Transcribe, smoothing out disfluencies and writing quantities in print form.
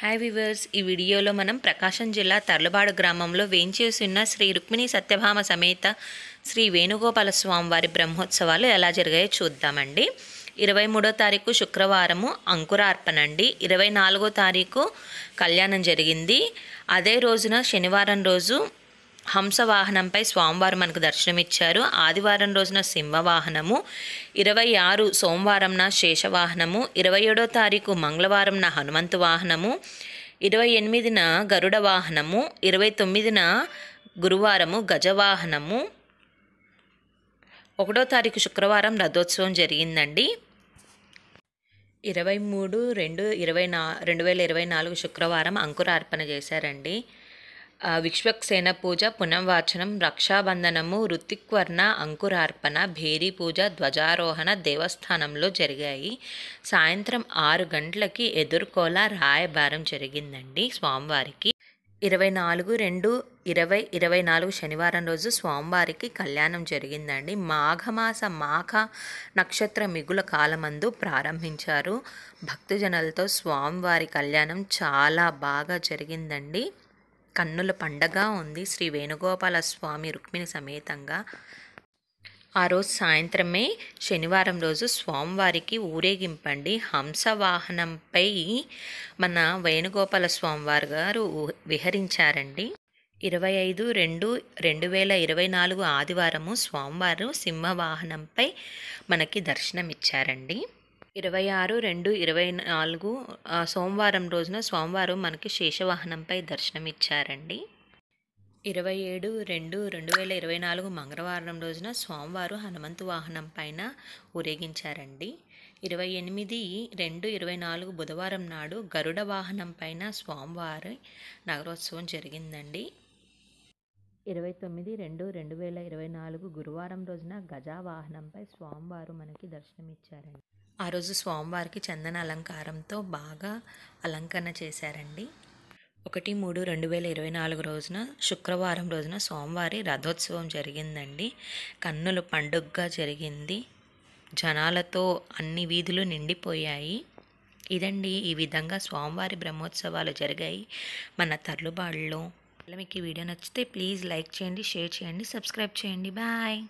Hi viewers, ఈ వీడియోలో మనం ప్రకాశం జిల్లా తర్లుబాడు గ్రామంలో వేంచేసి ఉన్న శ్రీ రుక్మిణి సత్యభామ సమేత శ్రీ వేణుగోపాల స్వామి వారి బ్రహ్మోత్సవాలు ఎలా జరిగాయో చూద్దామండి. 23వ తారీఖు శుక్రవారము అంకురార్పణ అండి. 24వ తారీఖు కళ్యాణం జరిగింది. అదే రోజున శనివారం రోజు హంసవాహనంపై స్వామివారు మనకు దర్శనమిచ్చారు. ఆదివారం రోజున సింహవాహనము, 26 సోమవారంన శేషవాహనము, 27వ తారీఖు మంగళవారంన హనుమంతు వాహనము, 28న గరుడ వాహనము, 29న గురువారము గజవాహనము, 1వ తారీఖు శుక్రవారం రథోత్సవం జరిగిందండి. 23/2/2024 శుక్రవారం అంకురార్పణ చేశారండి. విశ్వక్సేన పూజ, పునఃవాచనం, రక్షాబంధనము, ఋత్విక్వర్ణ అంకురార్పణ, భేరీ పూజ, ధ్వజారోహణ దేవస్థానంలో జరిగాయి. సాయంత్రం 6 గంటలకి ఎదుర్కోల రాయబారం జరిగిందండి స్వామివారికి. 24/2/2024 శనివారం రోజు స్వామివారికి కళ్యాణం జరిగిందండి. మాఘ నక్షత్ర మిగుల కాలమందు ప్రారంభించారు. భక్తజనులతో స్వామివారి కళ్యాణం చాలా బాగా జరిగిందండి. కన్నుల పండగ ఉంది శ్రీ వేణుగోపాల స్వామి రుక్మిణి సమేతంగా. ఆ రోజు సాయంత్రమే శనివారం రోజు స్వామివారికి ఊరేగింపండి. హంసవాహనంపై మన వేణుగోపాల స్వామివారి గారు విహరించారండి. 25/2/2024 ఆదివారము స్వామివారు సింహవాహనంపై మనకి దర్శనమిచ్చారండి. 26/2/24 సోమవారం రోజున స్వామివారు మనకి శేషవాహనంపై దర్శనమిచ్చారండి. 27/2/2024 మంగళవారం రోజున స్వామివారు హనుమంతు వాహనం పైన ఊరేగించారండి. 28/2/24 బుధవారం నాడు గరుడ వాహనం పైన స్వామివారి నగరోత్సవం జరిగిందండి. 29/2/2024 గురువారం రోజున గజావాహనంపై స్వామివారు మనకి దర్శనమిచ్చారండి. ఆ రోజు స్వామివారికి చందన అలంకారంతో బాగా అలంకరణ చేశారండి. 1/3/2024 రోజున శుక్రవారం రోజున స్వామివారి రథోత్సవం జరిగిందండి. కన్నుల పండుగగా జరిగింది. జనాలతో అన్ని వీధులు నిండిపోయాయి. ఇదండి, ఈ విధంగా స్వామివారి బ్రహ్మోత్సవాలు జరిగాయి మన తర్లుబాడులో. మీకు ఈ వీడియో నచ్చితే ప్లీజ్ లైక్ చేయండి, షేర్ చేయండి, సబ్స్క్రైబ్ చేయండి. బాయ్.